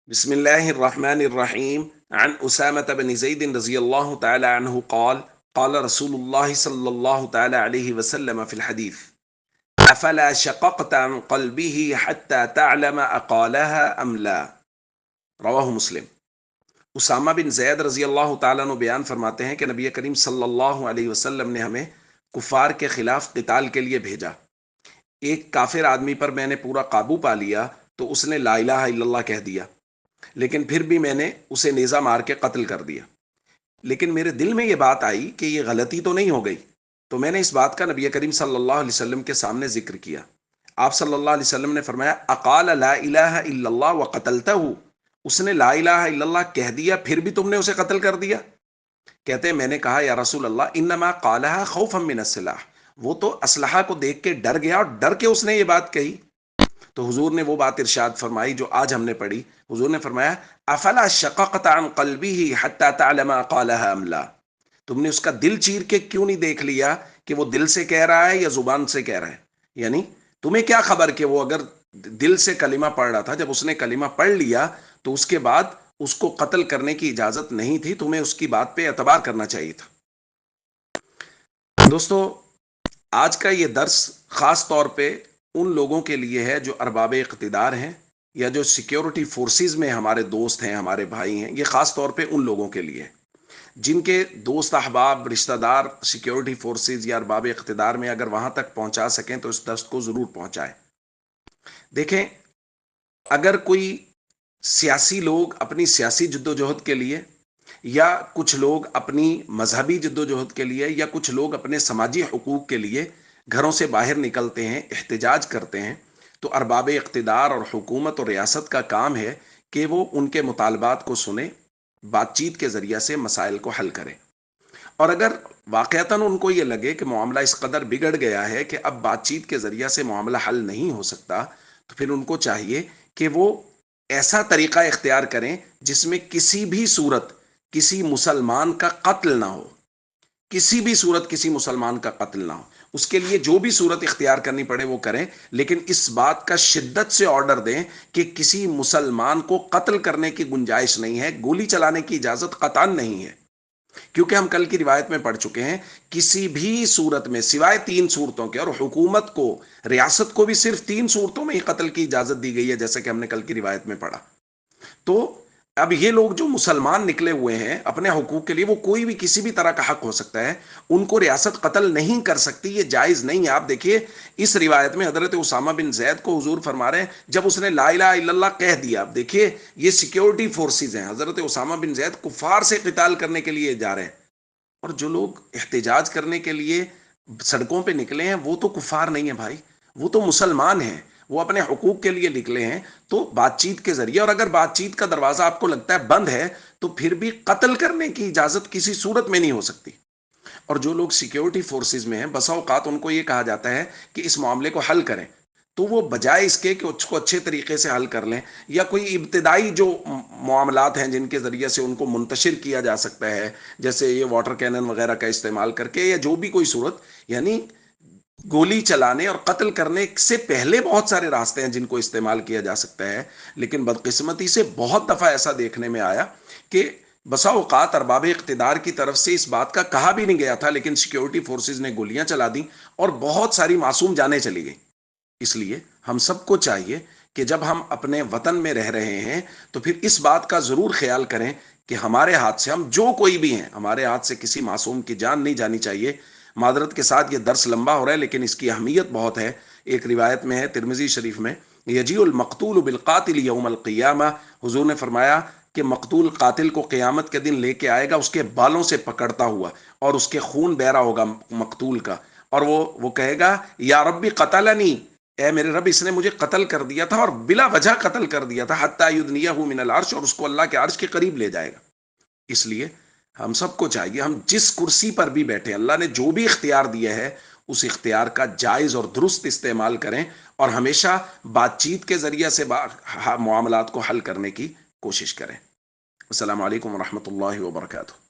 بسم الله الرحمن الرحيم عن أسامة بن زيد رضي الله تعالى عنه قال قال رسول الله صلى الله تعالى عليه وسلم في الحديث أفلا شققت عن قلبه حتى تعلم أقالها أم لا رواہ مسلم۔ اسامہ بن زید رضی اللہ تعالیٰ عنہ بیان فرماتے ہیں کہ نبی کریم صلی اللہ علیہ وسلم نے ہمیں کفار کے خلاف قتال کے لیے بھیجا۔ ایک کافر آدمی پر میں نے پورا قابو پا لیا تو اس نے لا الہ الا اللہ کہہ دیا، لیکن پھر بھی میں نے اسے نیزہ مار کے قتل کر دیا۔ لیکن میرے دل میں یہ بات آئی کہ یہ غلطی تو نہیں ہو گئی، تو میں نے اس بات کا نبی کریم صلی اللہ علیہ وسلم کے سامنے ذکر کیا۔ آپ صلی اللہ علیہ وسلم نے فرمایا اقال لا الہ الا اللہ وقتلتہ، اس نے لا الہ الا اللہ کہہ دیا پھر بھی تم نے اسے قتل کر دیا؟ کہتے ہیں میں نے کہا یا رسول اللہ انما قالها خوفا من السلاح، وہ تو اسلحہ کو دیکھ کے ڈر گیا اور ڈر کے اس نے یہ بات کہی۔ تو حضور نے وہ بات ارشاد فرمائی جو آج ہم نے پڑھی۔ حضور نے فرمایا افلا شققت عن قلبه حتى تعلم قالها ام لا، تم نے اس کا دل چیر کے کیوں نہیں دیکھ لیا کہ وہ دل سے کہہ رہا ہے یا زبان سے کہہ رہا ہے؟ یعنی تمہیں کیا خبر کہ وہ اگر دل سے کلمہ پڑھ رہا تھا، جب اس نے کلمہ پڑھ لیا تو اس کے بعد اس کو قتل کرنے کی اجازت نہیں تھی، تمہیں اس کی بات پہ اعتبار کرنا چاہیے تھا۔ دوستو، آج کا یہ درس خاص طور پہ ان لوگوں کے لیے ہے جو ارباب اقتدار ہیں یا جو سیکیورٹی فورسز میں ہمارے دوست ہیں، ہمارے بھائی ہیں۔ یہ خاص طور پہ ان لوگوں کے لیے جن کے دوست احباب رشتہ دار سیکیورٹی فورسز یا ارباب اقتدار میں، اگر وہاں تک پہنچا سکیں تو اس درس کو ضرور پہنچائیں۔ دیکھیں، اگر کوئی سیاسی لوگ اپنی سیاسی جدوجہد کے لیے، یا کچھ لوگ اپنی مذہبی جدوجہد کے لیے، یا کچھ لوگ اپنے سماجی حقوق کے لیے گھروں سے باہر نکلتے ہیں، احتجاج کرتے ہیں، تو ارباب اقتدار اور حکومت اور ریاست کا کام ہے کہ وہ ان کے مطالبات کو سنیں، بات چیت کے ذریعے سے مسائل کو حل کریں۔ اور اگر واقعتاً ان کو یہ لگے کہ معاملہ اس قدر بگڑ گیا ہے کہ اب بات چیت کے ذریعے سے معاملہ حل نہیں ہو سکتا، تو پھر ان کو چاہیے کہ وہ ایسا طریقہ اختیار کریں جس میں کسی بھی صورت کسی مسلمان کا قتل نہ ہو، کسی بھی صورت کسی مسلمان کا قتل نہ ہو۔ اس کے لیے جو بھی صورت اختیار کرنی پڑے وہ کریں، لیکن اس بات کا شدت سے آرڈر دیں کہ کسی مسلمان کو قتل کرنے کی گنجائش نہیں ہے، گولی چلانے کی اجازت قطعاً نہیں ہے۔ کیونکہ ہم کل کی روایت میں پڑھ چکے ہیں، کسی بھی صورت میں سوائے 3 صورتوں کے، اور حکومت کو، ریاست کو بھی صرف 3 صورتوں میں ہی قتل کی اجازت دی گئی ہے، جیسا کہ ہم نے کل کی روایت میں پڑھا۔ تو اب یہ لوگ جو مسلمان نکلے ہوئے ہیں اپنے حقوق کے لیے، وہ کوئی بھی کسی بھی طرح کا حق ہو سکتا ہے، ان کو ریاست قتل نہیں کر سکتی، یہ جائز نہیں ہے۔ آپ دیکھیے اس روایت میں حضرت اسامہ بن زید کو حضور فرما رہے ہیں جب اس نے لا الہ الا اللہ کہہ دیا۔ اب دیکھیے یہ سیکیورٹی فورسز ہیں، حضرت اسامہ بن زید کفار سے قتال کرنے کے لیے جا رہے ہیں، اور جو لوگ احتجاج کرنے کے لیے سڑکوں پہ نکلے ہیں وہ تو کفار نہیں ہیں بھائی، وہ تو مسلمان ہیں، وہ اپنے حقوق کے لیے نکلے ہیں۔ تو بات چیت کے ذریعے، اور اگر بات چیت کا دروازہ آپ کو لگتا ہے بند ہے، تو پھر بھی قتل کرنے کی اجازت کسی صورت میں نہیں ہو سکتی۔ اور جو لوگ سیکیورٹی فورسز میں ہیں، بسا اوقات ان کو یہ کہا جاتا ہے کہ اس معاملے کو حل کریں، تو وہ بجائے اس کے کہ اس کو اچھے طریقے سے حل کر لیں، یا کوئی ابتدائی جو معاملات ہیں جن کے ذریعے سے ان کو منتشر کیا جا سکتا ہے، جیسے یہ واٹر کینن وغیرہ کا استعمال کر کے، یا جو بھی کوئی صورت، یعنی گولی چلانے اور قتل کرنے سے پہلے بہت سارے راستے ہیں جن کو استعمال کیا جا سکتا ہے۔ لیکن بدقسمتی سے بہت دفعہ ایسا دیکھنے میں آیا کہ بسا اوقات ارباب اقتدار کی طرف سے اس بات کا کہا بھی نہیں گیا تھا، لیکن سیکیورٹی فورسز نے گولیاں چلا دیں اور بہت ساری معصوم جانیں چلی گئیں۔ اس لیے ہم سب کو چاہیے کہ جب ہم اپنے وطن میں رہ رہے ہیں تو پھر اس بات کا ضرور خیال کریں کہ ہمارے ہاتھ سے، ہم جو کوئی بھی ہیں، ہمارے ہاتھ سے کسی معصوم کی جان نہیں جانی چاہیے۔ معذرت کے ساتھ یہ درس لمبا ہو رہا ہے، لیکن اس کی اہمیت بہت ہے۔ ایک روایت میں ہے ترمذی شریف میں، یجیء المقتول بالقاتل یوم القیامہ، حضور نے فرمایا کہ مقتول قاتل کو قیامت کے دن لے کے آئے گا اس کے بالوں سے پکڑتا ہوا، اور اس کے خون بہ رہا ہوگا مقتول کا، اور وہ کہے گا یا ربی قتلنی، اے میرے رب اس نے مجھے قتل کر دیا تھا، اور بلا وجہ قتل کر دیا تھا، حتی یدنیہ من العرش، اور اس کو اللہ کے عرش کے قریب لے جائے گا۔ اس لیے ہم سب کو چاہیے، ہم جس کرسی پر بھی بیٹھے، اللہ نے جو بھی اختیار دیا ہے اس اختیار کا جائز اور درست استعمال کریں، اور ہمیشہ بات چیت کے ذریعے سے معاملات کو حل کرنے کی کوشش کریں۔ السلام علیکم ورحمۃ اللہ وبرکاتہ۔